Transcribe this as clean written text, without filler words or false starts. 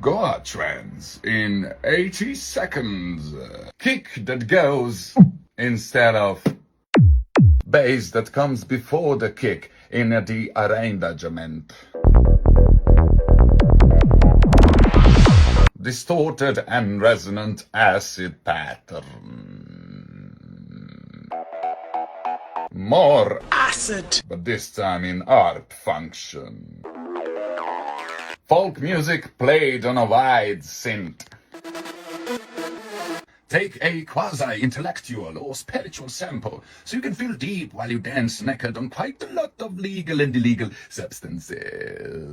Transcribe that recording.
Goa trance in 80 seconds. Kick that goes instead of bass that comes before the kick in the arrangement. Distorted and resonant acid pattern. More acid, but this time in art function. Folk music played on a wide synth. Take a quasi-intellectual or spiritual sample so you can feel deep while you dance naked on quite a lot of legal and illegal substances.